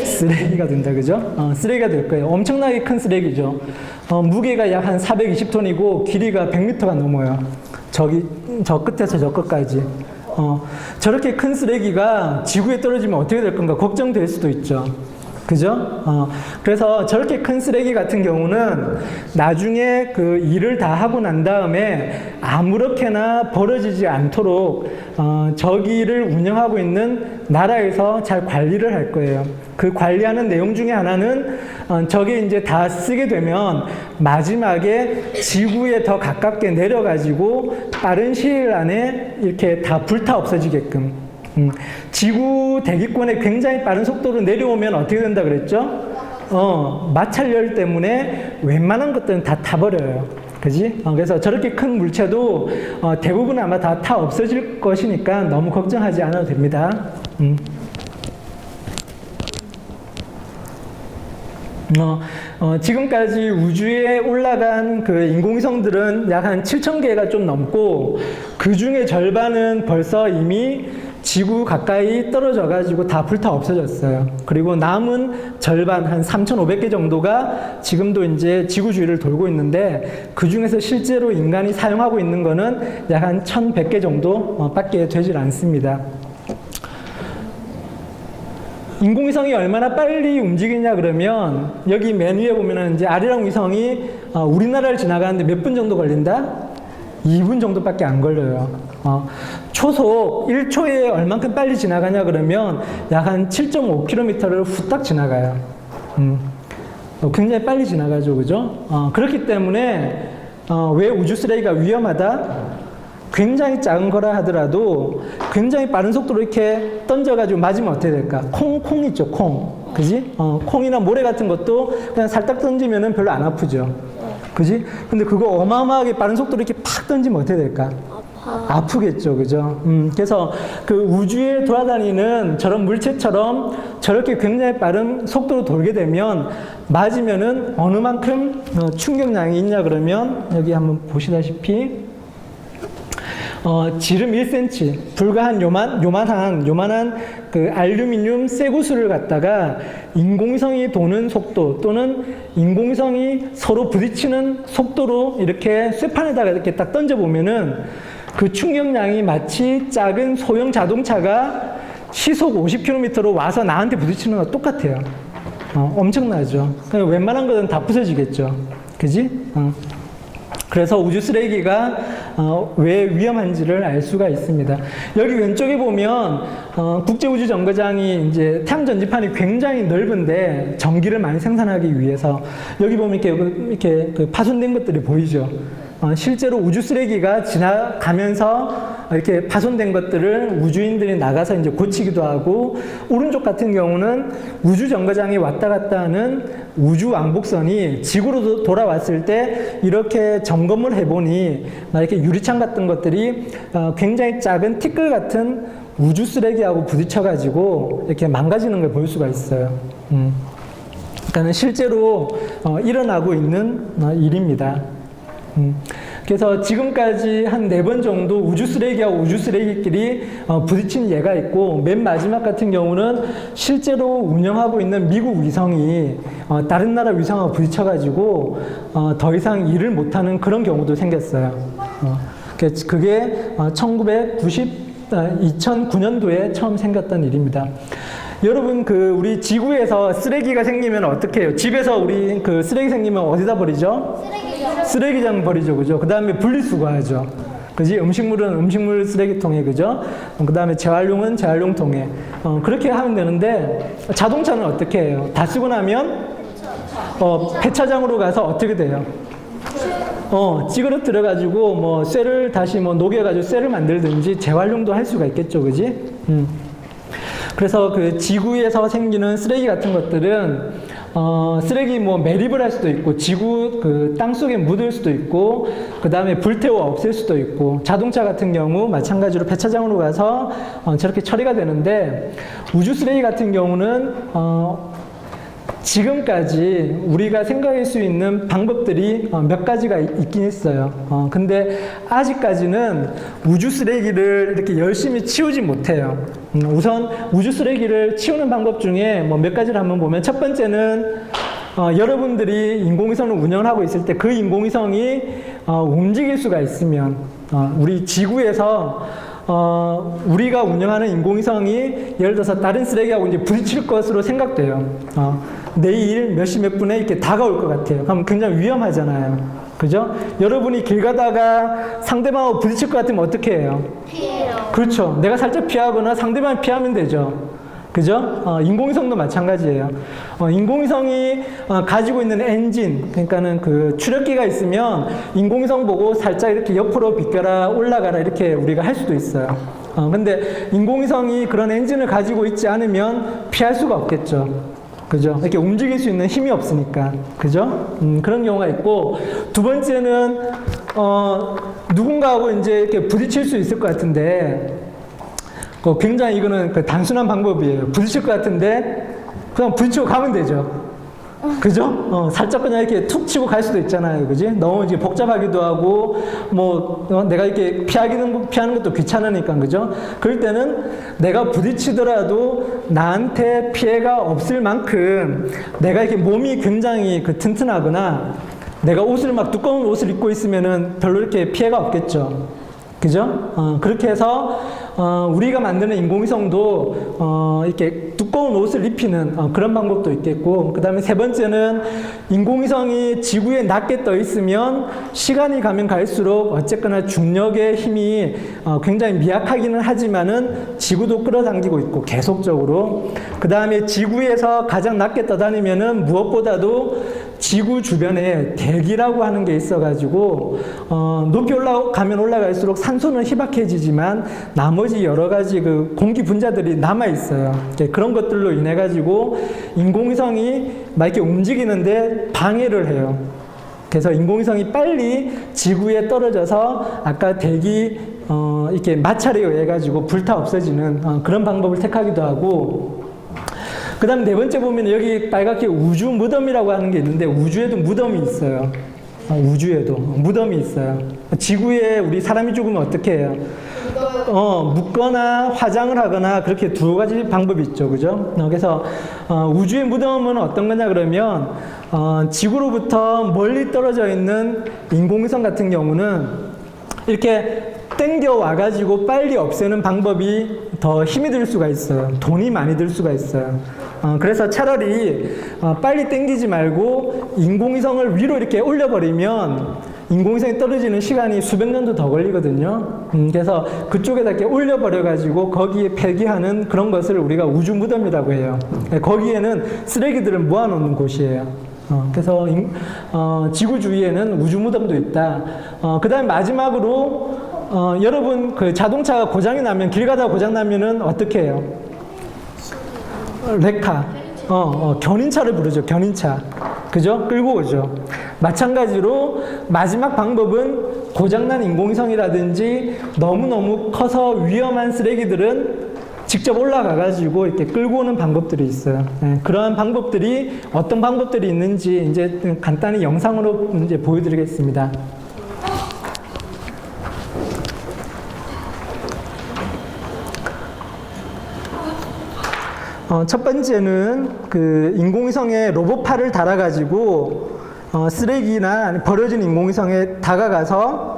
쓰레기가 된다, 그죠? 쓰레기가 될 거예요. 엄청나게 큰 쓰레기죠. 무게가 약 한 420톤이고 길이가 100m가 넘어요. 저 끝에서 저 끝까지. 저렇게 큰 쓰레기가 지구에 떨어지면 어떻게 될 건가 걱정될 수도 있죠. 그죠? 그래서 저렇게 큰 쓰레기 같은 경우는 나중에 그 일을 다 하고 난 다음에 아무렇게나 버려지지 않도록 저기를 운영하고 있는 나라에서 잘 관리를 할 거예요. 그 관리하는 내용 중에 하나는 저게 이제 다 쓰게 되면 마지막에 지구에 더 가깝게 내려가지고 빠른 시일 안에 이렇게 다 불타 없어지게끔 지구 대기권에 굉장히 빠른 속도로 내려오면 어떻게 된다 그랬죠? 마찰열 때문에 웬만한 것들은 다 타버려요. 그지? 그래서 저렇게 큰 물체도 대부분 아마 다 타 없어질 것이니까 너무 걱정하지 않아도 됩니다. 지금까지 우주에 올라간 그 인공위성들은 약 한 7,000개가 좀 넘고 그 중에 절반은 벌써 이미 지구 가까이 떨어져 가지고 다 불타 없어졌어요. 그리고 남은 절반 한 3,500개 정도가 지금도 이제 지구 주위를 돌고 있는데 그 중에서 실제로 인간이 사용하고 있는 거는 약 한 1,100개 정도 밖에 되질 않습니다. 인공위성이 얼마나 빨리 움직이냐 그러면 여기 맨 위에 보면은 이제 아리랑 위성이 우리나라를 지나가는데 몇 분 정도 걸린다? 2분 정도밖에 안 걸려요. 초속 1초에 얼만큼 빨리 지나가냐 그러면 약 한 7.5km를 후딱 지나가요. 굉장히 빨리 지나가죠, 그죠? 그렇기 때문에 왜 우주 쓰레기가 위험하다? 굉장히 작은 거라 하더라도 굉장히 빠른 속도로 이렇게 던져가지고 맞으면 어떻게 될까? 콩 있죠, 콩. 그지? 콩이나 모래 같은 것도 그냥 살짝 던지면은 별로 안 아프죠. 그지? 근데 그거 어마어마하게 빠른 속도로 이렇게 팍 던지면 어떻게 될까? 아프겠죠, 그죠? 그래서 그 우주에 돌아다니는 저런 물체처럼 저렇게 굉장히 빠른 속도로 돌게 되면 맞으면은 어느 만큼 충격량이 있냐 그러면 여기 한번 보시다시피 지름 1cm, 불과 한 요만한 그 알루미늄 쇠구슬을 갖다가 인공위성이 도는 속도 또는 인공위성이 서로 부딪히는 속도로 이렇게 쇠판에다가 이렇게 딱 던져보면은 그 충격량이 마치 작은 소형 자동차가 시속 50km로 와서 나한테 부딪히는 거랑 똑같아요. 엄청나죠. 웬만한 것은 다 부서지겠죠. 그지? 그래서 우주 쓰레기가 왜 위험한지를 알 수가 있습니다. 여기 왼쪽에 보면 국제우주정거장이 이제 태양 전지판이 굉장히 넓은데 전기를 많이 생산하기 위해서 여기 보면 이렇게 그 파손된 것들이 보이죠. 실제로 우주 쓰레기가 지나가면서 이렇게 파손된 것들을 우주인들이 나가서 이제 고치기도 하고, 오른쪽 같은 경우는 우주 정거장에 왔다 갔다 하는 우주 왕복선이 지구로 돌아왔을 때 이렇게 점검을 해보니 이렇게 유리창 같은 것들이 굉장히 작은 티끌 같은 우주 쓰레기하고 부딪혀가지고 이렇게 망가지는 걸 볼 수가 있어요. 그러니까 실제로 일어나고 있는 일입니다. 그래서 지금까지 한 4번 정도 우주 쓰레기하고 우주 쓰레기끼리 부딪힌 예가 있고, 맨 마지막 같은 경우는 실제로 운영하고 있는 미국 위성이 다른 나라 위성하고 부딪혀가지고 더 이상 일을 못하는 그런 경우도 생겼어요. 그게 2009년도에 처음 생겼던 일입니다. 여러분, 우리 지구에서 쓰레기가 생기면 어떻게 해요? 집에서 우리 쓰레기 생기면 어디다 버리죠? 쓰레기장 버리죠, 그죠? 그 다음에 분리수거하죠. 그지? 음식물은 음식물 쓰레기통에, 그죠? 그 다음에 재활용은 재활용통에. 그렇게 하면 되는데, 자동차는 어떻게 해요? 다 쓰고 나면, 폐차장으로 가서 어떻게 돼요? 찌그러뜨려가지고, 뭐, 쇠를 다시 뭐, 녹여가지고 쇠를 만들든지 재활용도 할 수가 있겠죠, 그지? 그래서 그 지구에서 생기는 쓰레기 같은 것들은 쓰레기 뭐 매립을 할 수도 있고 지구 그 땅 속에 묻을 수도 있고 그 다음에 불태워 없앨 수도 있고 자동차 같은 경우 마찬가지로 폐차장으로 가서 저렇게 처리가 되는데 우주 쓰레기 같은 경우는 지금까지 우리가 생각할 수 있는 방법들이 몇 가지가 있긴 있어요. 근데 아직까지는 우주 쓰레기를 이렇게 열심히 치우지 못해요. 우선 우주 쓰레기를 치우는 방법 중에 뭐 몇 가지를 한번 보면 첫 번째는 여러분들이 인공위성을 운영하고 있을 때 그 인공위성이 움직일 수가 있으면 우리 지구에서 우리가 운영하는 인공위성이 예를 들어서 다른 쓰레기하고 이제 부딪힐 것으로 생각돼요. 내일 몇 시 몇 분에 이렇게 다가올 것 같아요. 그럼 굉장히 위험하잖아요. 그죠? 여러분이 길 가다가 상대방하고 부딪힐 것 같으면 어떻게 해요? 피해요. 그렇죠. 내가 살짝 피하거나 상대방이 피하면 되죠. 그죠? 인공위성도 마찬가지예요. 인공위성이 가지고 있는 엔진, 그러니까는 그 추력기가 있으면 인공위성 보고 살짝 이렇게 옆으로 비껴라, 올라가라 이렇게 우리가 할 수도 있어요. 근데 인공위성이 그런 엔진을 가지고 있지 않으면 피할 수가 없겠죠. 그죠? 이렇게 움직일 수 있는 힘이 없으니까. 그죠? 그런 경우가 있고, 두 번째는, 누군가하고 이제 이렇게 부딪힐 수 있을 것 같은데, 굉장히 이거는 그 단순한 방법이에요. 부딪힐 것 같은데, 그냥 부딪히고 가면 되죠. 그죠? 살짝 그냥 이렇게 툭 치고 갈 수도 있잖아요. 그지? 너무 이제 복잡하기도 하고, 뭐, 내가 이렇게 피하는 것도 귀찮으니까, 그죠? 그럴 때는 내가 부딪히더라도 나한테 피해가 없을 만큼 내가 이렇게 몸이 굉장히 그 튼튼하거나 내가 옷을 막 두꺼운 옷을 입고 있으면은 별로 이렇게 피해가 없겠죠. 그죠? 그렇게 해서, 우리가 만드는 인공위성도, 이렇게 두꺼운 옷을 입히는 그런 방법도 있겠고, 그 다음에 세 번째는 인공위성이 지구에 낮게 떠 있으면 시간이 가면 갈수록 어쨌거나 중력의 힘이 굉장히 미약하기는 하지만은 지구도 끌어당기고 있고, 계속적으로. 그 다음에 지구에서 가장 낮게 떠다니면은 무엇보다도 지구 주변에 대기라고 하는 게 있어가지고 높이 올라가면 올라갈수록 산소는 희박해지지만 나머지 여러 가지 그 공기 분자들이 남아 있어요. 그런 것들로 인해 가지고 인공위성이 막 이렇게 움직이는데 방해를 해요. 그래서 인공위성이 빨리 지구에 떨어져서 아까 대기 이렇게 마찰에 의해 가지고 불타 없어지는 그런 방법을 택하기도 하고. 그 다음 네 번째 보면 여기 빨갛게 우주 무덤이라고 하는 게 있는데 우주에도 무덤이 있어요. 우주에도 무덤이 있어요. 지구에 우리 사람이 죽으면 어떻게 해요? 묻거나 화장을 하거나 그렇게 두 가지 방법이 있죠. 그죠? 그래서 우주의 무덤은 어떤 거냐 그러면 지구로부터 멀리 떨어져 있는 인공위성 같은 경우는 이렇게 땡겨 와가지고 빨리 없애는 방법이 더 힘이 들 수가 있어요. 돈이 많이 들 수가 있어요. 그래서 차라리 빨리 땡기지 말고 인공위성을 위로 이렇게 올려버리면 인공위성이 떨어지는 시간이 수백 년도 더 걸리거든요. 그래서 그쪽에다 이렇게 올려버려가지고 거기에 폐기하는 그런 것을 우리가 우주 무덤이라고 해요. 거기에는 쓰레기들을 모아놓는 곳이에요. 그래서 지구 주위에는 우주 무덤도 있다. 그 다음에 마지막으로 여러분 그 자동차가 고장이 나면 길 가다가 고장 나면은 어떻게 해요? 레카, 견인차를 부르죠. 견인차, 그죠? 끌고 오죠. 마찬가지로 마지막 방법은 고장난 인공위성이라든지 너무너무 커서 위험한 쓰레기들은 직접 올라가가지고 이렇게 끌고 오는 방법들이 있어요. 네, 그러한 방법들이 어떤 방법들이 있는지 이제 간단히 영상으로 이제 보여드리겠습니다. 첫 번째는 그 인공위성에 로봇팔을 달아가지고 쓰레기나 버려진 인공위성에 다가가서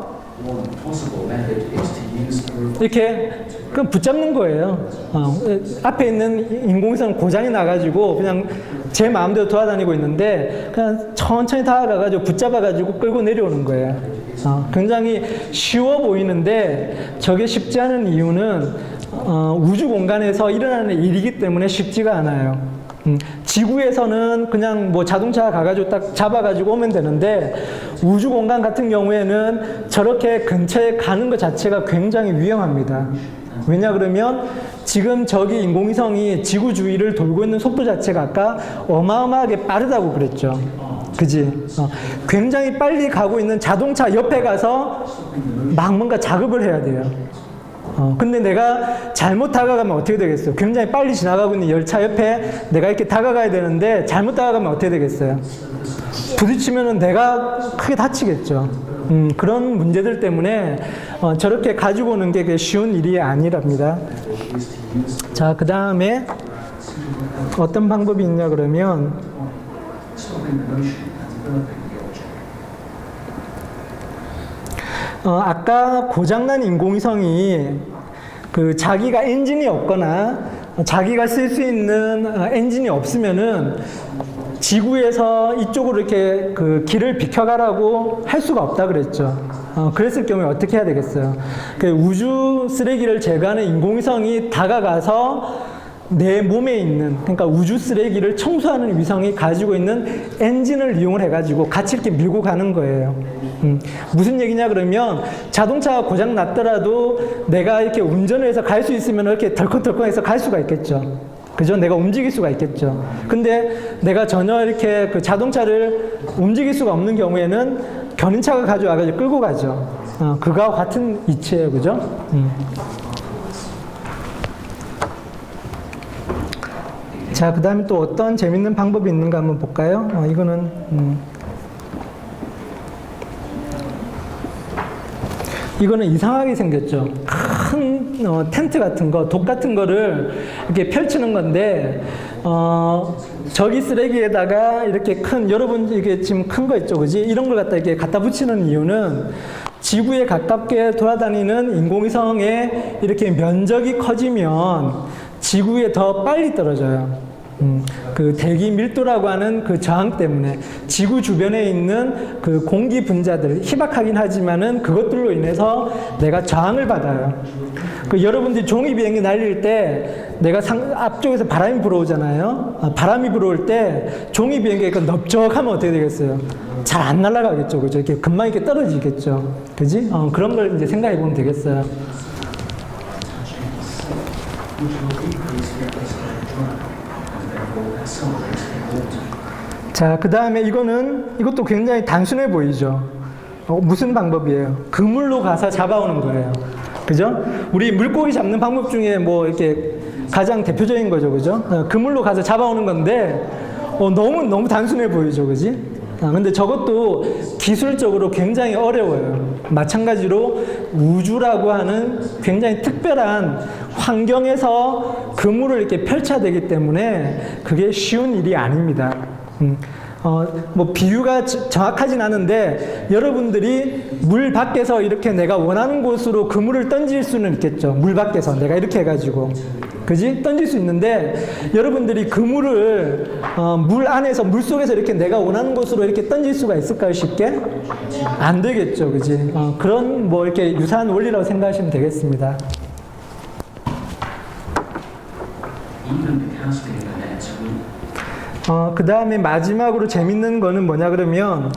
이렇게 그냥 붙잡는 거예요. 앞에 있는 인공위성 고장이 나가지고 그냥 제 마음대로 돌아다니고 있는데 그냥 천천히 다가가가지고 붙잡아가지고 끌고 내려오는 거예요. 굉장히 쉬워 보이는데 저게 쉽지 않은 이유는 우주 공간에서 일어나는 일이기 때문에 쉽지가 않아요. 지구에서는 그냥 뭐 자동차 가가지고 딱 잡아가지고 오면 되는데 우주 공간 같은 경우에는 저렇게 근처에 가는 것 자체가 굉장히 위험합니다. 왜냐 그러면 지금 저기 인공위성이 지구 주위를 돌고 있는 속도 자체가 아까 어마어마하게 빠르다고 그랬죠. 그지? 굉장히 빨리 가고 있는 자동차 옆에 가서 막 뭔가 작업을 해야 돼요. 근데 내가 잘못 다가가면 어떻게 되겠어요? 굉장히 빨리 지나가고 있는 열차 옆에 내가 이렇게 다가가야 되는데 잘못 다가가면 어떻게 되겠어요? 부딪히면은 내가 크게 다치겠죠. 그런 문제들 때문에 저렇게 가지고 오는 게 쉬운 일이 아니랍니다. 자, 그 다음에 어떤 방법이 있냐 그러면 아까 고장난 인공위성이 자기가 엔진이 없거나 자기가 쓸 수 있는 엔진이 없으면은 지구에서 이쪽으로 이렇게 길을 비켜가라고 할 수가 없다 그랬죠. 그랬을 경우에 어떻게 해야 되겠어요? 우주 쓰레기를 제거하는 인공위성이 다가가서 내 몸에 있는, 그러니까 우주 쓰레기를 청소하는 위성이 가지고 있는 엔진을 이용을 해가지고 같이 이렇게 밀고 가는 거예요. 무슨 얘기냐 그러면 자동차가 고장 났더라도 내가 이렇게 운전을 해서 갈 수 있으면 이렇게 덜컹덜컹해서 갈 수가 있겠죠. 그죠? 내가 움직일 수가 있겠죠. 근데 내가 전혀 이렇게 자동차를 움직일 수가 없는 경우에는 견인차가 가져와가지고 끌고 가죠. 그거와 같은 이치예요. 그죠? 자, 그 다음에 또 어떤 재밌는 방법이 있는가 한번 볼까요? 이거는 이상하게 생겼죠. 큰 텐트 같은 거, 독 같은 거를 이렇게 펼치는 건데, 저기 쓰레기에다가 이렇게 여러분 이게 지금 큰 거 있죠, 그지? 이런 걸 이렇게 갖다 붙이는 이유는 지구에 가깝게 돌아다니는 인공위성에 이렇게 면적이 커지면 지구에 더 빨리 떨어져요. 대기 밀도라고 하는 저항 때문에 지구 주변에 있는 공기 분자들, 희박하긴 하지만은 그것들로 인해서 내가 저항을 받아요. 여러분들이 종이 비행기 날릴 때 내가 앞쪽에서 바람이 불어오잖아요. 바람이 불어올 때 종이 비행기가 넓적하면 어떻게 되겠어요? 잘 안 날아가겠죠. 그죠? 이렇게 금방 이렇게 떨어지겠죠. 그지? 그런 걸 이제 생각해 보면 되겠어요. 자, 그 다음에 이것도 굉장히 단순해 보이죠. 무슨 방법이에요? 그물로 가서 잡아오는 거예요. 그죠? 우리 물고기 잡는 방법 중에 이렇게 가장 대표적인 거죠. 그죠? 그물로 가서 잡아오는 건데, 너무 단순해 보이죠. 그지? 근데 저것도 기술적으로 굉장히 어려워요. 마찬가지로 우주라고 하는 굉장히 특별한 환경에서 그물을 이렇게 펼쳐야 되기 때문에 그게 쉬운 일이 아닙니다. 비유가 정확하진 않은데 여러분들이 물 밖에서 이렇게 내가 원하는 곳으로 그물을 던질 수는 있겠죠. 물 밖에서 내가 이렇게 해가지고. 그지? 던질 수 있는데 여러분들이 그물을 물 안에서 물 속에서 이렇게 내가 원하는 곳으로 이렇게 던질 수가 있을까요? 쉽게? 안 되겠죠. 그지? 그런 이렇게 유사한 원리라고 생각하시면 되겠습니다. 그 다음에 마지막으로 재밌는 거는 뭐냐 그러면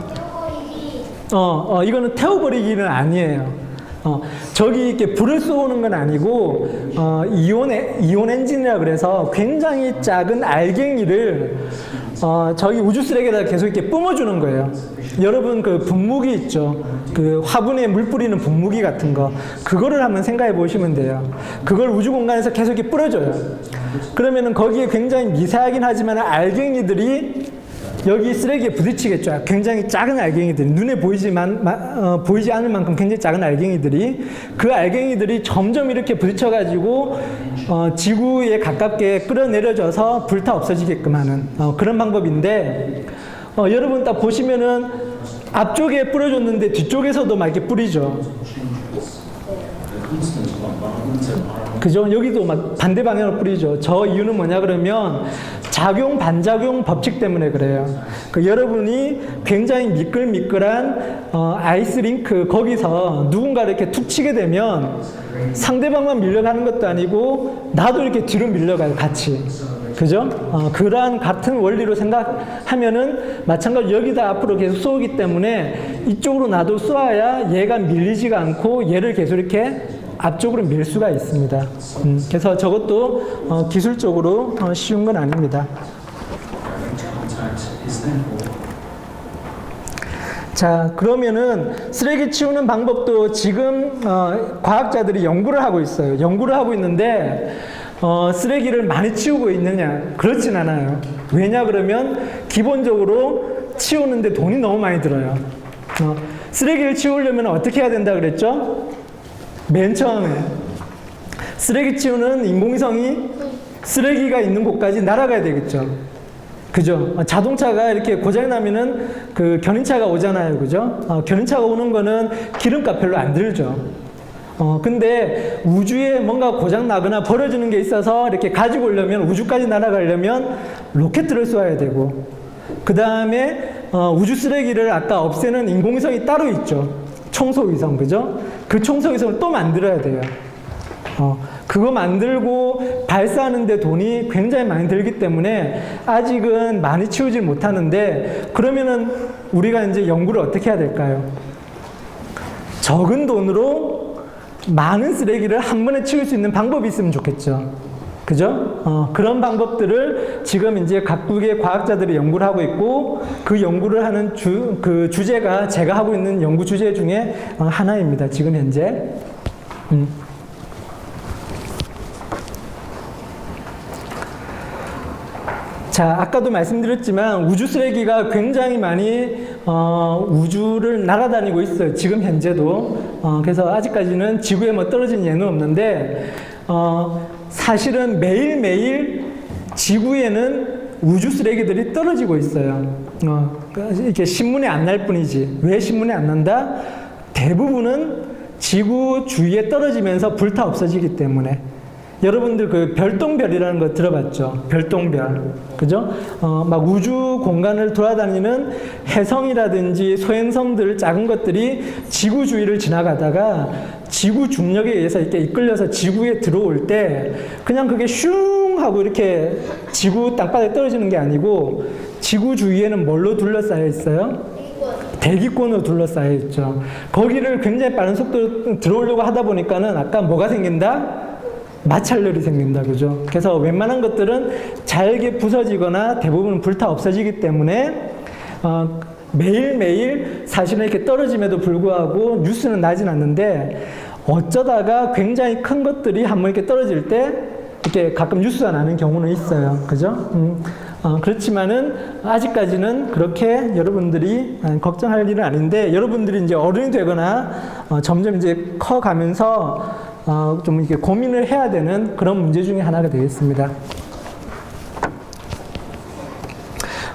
이거는 태워버리기는 아니에요. 저기 이렇게 불을 쏘는 건 아니고 이온 엔진이라 그래서 굉장히 작은 알갱이를 저기 우주 쓰레기에다 계속 이렇게 뿜어주는 거예요. 여러분 분무기 있죠. 화분에 물 뿌리는 분무기 같은 거 그거를 한번 생각해 보시면 돼요. 그걸 우주 공간에서 계속 이렇게 뿌려줘요. 그러면은 거기에 굉장히 미세하긴 하지만 알갱이들이 여기 쓰레기에 부딪히겠죠. 굉장히 작은 알갱이들이 눈에 보이지 않을 만큼 굉장히 작은 알갱이들이 그 알갱이들이 점점 이렇게 부딪혀가지고 지구에 가깝게 끌어내려져서 불타 없어지게끔 하는 그런 방법인데 여러분 딱 보시면은 앞쪽에 뿌려줬는데 뒤쪽에서도 막 이렇게 뿌리죠. 그죠? 여기도 막 반대 방향으로 뿌리죠. 저 이유는 뭐냐 그러면 작용 반작용 법칙 때문에 그래요. 그 여러분이 굉장히 미끌미끌한 아이스링크 거기서 누군가 이렇게 툭 치게 되면 상대방만 밀려가는 것도 아니고 나도 이렇게 뒤로 밀려가요, 같이. 그죠? 그러한 같은 원리로 생각하면은 마찬가지로 여기다 앞으로 계속 쏘기 때문에 이쪽으로 나도 쏘아야 얘가 밀리지가 않고 얘를 계속 이렇게 앞쪽으로 밀 수가 있습니다. 그래서 저것도 기술적으로 쉬운 건 아닙니다. 자, 그러면은 쓰레기 치우는 방법도 지금 과학자들이 연구를 하고 있어요. 연구를 하고 있는데 쓰레기를 많이 치우고 있느냐? 그렇진 않아요. 왜냐 그러면 기본적으로 치우는데 돈이 너무 많이 들어요. 쓰레기를 치우려면 어떻게 해야 된다 그랬죠? 맨 처음에 쓰레기 치우는 인공위성이 쓰레기가 있는 곳까지 날아가야 되겠죠. 그죠? 자동차가 이렇게 고장이 나면은 그 견인차가 오잖아요. 그죠? 견인차가 오는 거는 기름값 별로 안 들죠. 근데 우주에 뭔가 고장 나거나 버려지는 게 있어서 이렇게 가지고 오려면 우주까지 날아가려면 로켓을 쏘아야 되고, 그 다음에 우주 쓰레기를 아까 없애는 인공위성이 따로 있죠. 청소위성, 그죠? 그 청소위성을 또 만들어야 돼요. 그거 만들고 발사하는데 돈이 굉장히 많이 들기 때문에 아직은 많이 치우질 못하는데, 그러면은 우리가 이제 연구를 어떻게 해야 될까요? 적은 돈으로 많은 쓰레기를 한 번에 치울 수 있는 방법이 있으면 좋겠죠. 그죠? 그런 방법들을 지금 이제 각국의 과학자들이 연구를 하고 있고, 그 연구를 하는 그 주제가 제가 하고 있는 연구 주제 중에 하나입니다. 지금 현재. 자, 아까도 말씀드렸지만 우주 쓰레기가 굉장히 많이 우주를 날아다니고 있어요. 지금 현재도. 그래서 아직까지는 지구에 뭐 떨어진 예는 없는데, 사실은 매일매일 지구에는 우주 쓰레기들이 떨어지고 있어요. 이렇게 신문에 안 날 뿐이지. 왜 신문에 안 난다? 대부분은 지구 주위에 떨어지면서 불타 없어지기 때문에. 여러분들 그 별똥별이라는 거 들어봤죠? 별똥별. 그죠? 막 우주 공간을 돌아다니는 혜성이라든지 소행성들, 작은 것들이 지구 주위를 지나가다가 지구 중력에 의해서 이렇게 이끌려서 지구에 들어올 때 그냥 그게 슝 하고 이렇게 지구 땅바닥에 떨어지는 게 아니고, 지구 주위에는 뭘로 둘러싸여 있어요? 대기권으로 둘러싸여 있죠. 거기를 굉장히 빠른 속도로 들어오려고 하다 보니까는 아까 뭐가 생긴다? 마찰열이 생긴다. 그죠? 그래서 웬만한 것들은 잘게 부서지거나 대부분 불타 없어지기 때문에 매일매일 사실은 이렇게 떨어짐에도 불구하고 뉴스는 나진 않는데, 어쩌다가 굉장히 큰 것들이 한번 이렇게 떨어질 때 이렇게 가끔 뉴스가 나는 경우는 있어요. 그죠? 그렇지만은 아직까지는 그렇게 여러분들이 걱정할 일은 아닌데, 여러분들이 이제 어른이 되거나 점점 이제 커가면서 좀 이렇게 고민을 해야 되는 그런 문제 중에 하나가 되겠습니다.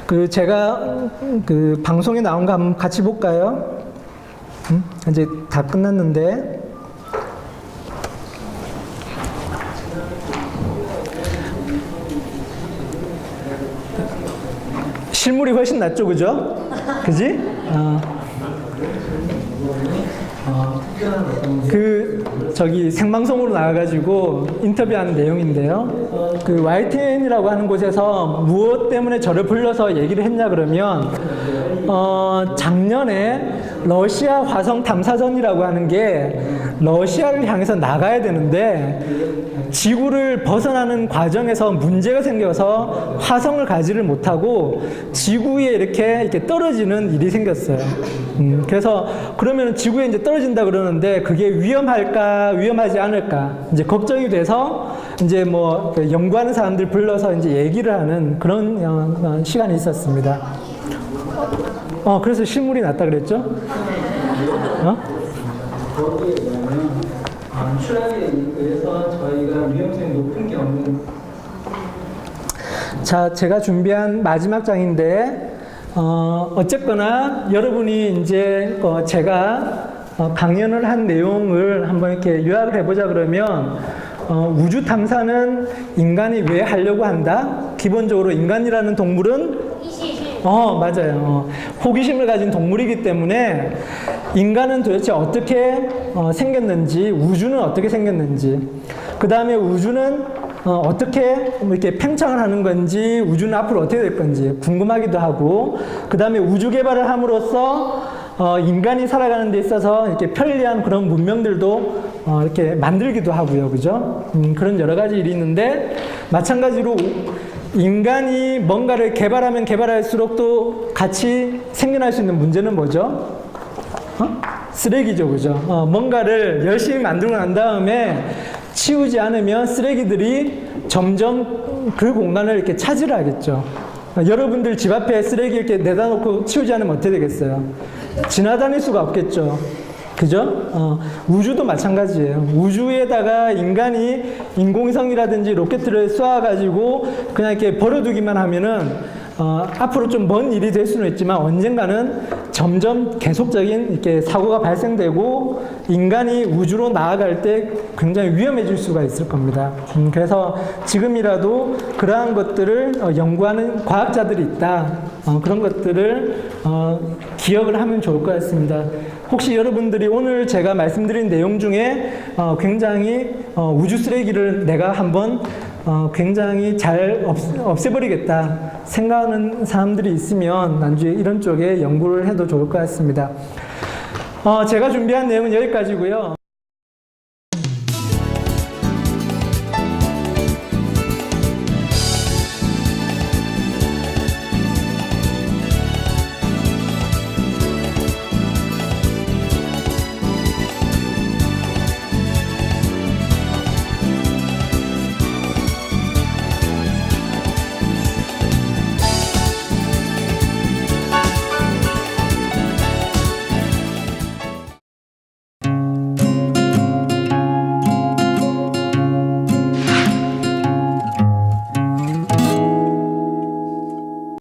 그 제가 그 방송에 나온 거 한번 같이 볼까요? 이제 다 끝났는데. 실물이 훨씬 낫죠, 그죠? 그지? 저기 생방송으로 나와가지고 인터뷰한 내용인데요. 그 YTN이라고 하는 곳에서 무엇 때문에 저를 불러서 얘기를 했냐 그러면, 작년에 러시아 화성 탐사선이라고 하는 게 러시아를 향해서 나가야 되는데 지구를 벗어나는 과정에서 문제가 생겨서 화성을 가지를 못하고 지구에 이렇게 떨어지는 일이 생겼어요. 그래서 그러면 지구에 이제 떨어진다 그러는데 그게 위험할까, 위험하지 않을까 이제 걱정이 돼서 이제 뭐 연구하는 사람들 불러서 이제 얘기를 하는 그런 시간이 있었습니다. 그래서 실물이 낫다 그랬죠? 거기에 보면 추락에 의해서 저희가 위험성이 높은 경우. 자, 제가 준비한 마지막 장인데, 어쨌거나 여러분이 이제 제가 강연을 한 내용을 한번 이렇게 요약을 해보자 그러면, 우주 탐사는 인간이 왜 하려고 한다? 기본적으로 인간이라는 동물은 맞아요. 호기심을 가진 동물이기 때문에 인간은 도대체 어떻게 생겼는지, 우주는 어떻게 생겼는지, 그 다음에 우주는 어떻게 이렇게 팽창을 하는 건지, 우주는 앞으로 어떻게 될 건지 궁금하기도 하고, 그 다음에 우주 개발을 함으로써 인간이 살아가는 데 있어서 이렇게 편리한 그런 문명들도 이렇게 만들기도 하고요. 그죠? 그런 여러 가지 일이 있는데, 마찬가지로 인간이 뭔가를 개발하면 개발할수록 또 같이 생겨날 수 있는 문제는 뭐죠? 쓰레기죠. 그죠? 뭔가를 열심히 만들고 난 다음에 치우지 않으면 쓰레기들이 점점 그 공간을 이렇게 차지를 하겠죠. 여러분들 집 앞에 쓰레기 이렇게 내다 놓고 치우지 않으면 어떻게 되겠어요? 지나다닐 수가 없겠죠. 그죠? 우주도 마찬가지예요. 우주에다가 인간이 인공위성이라든지 로켓을 쏘아가지고 그냥 이렇게 버려두기만 하면은 앞으로 좀 먼 일이 될 수는 있지만 언젠가는 점점 계속적인 이렇게 사고가 발생되고 인간이 우주로 나아갈 때 굉장히 위험해질 수가 있을 겁니다. 그래서 지금이라도 그러한 것들을 연구하는 과학자들이 있다. 그런 것들을 기억을 하면 좋을 것 같습니다. 혹시 여러분들이 오늘 제가 말씀드린 내용 중에 굉장히 우주 쓰레기를 내가 한번 굉장히 잘 없애버리겠다 생각하는 사람들이 있으면 나중에 이런 쪽에 연구를 해도 좋을 것 같습니다. 제가 준비한 내용은 여기까지고요.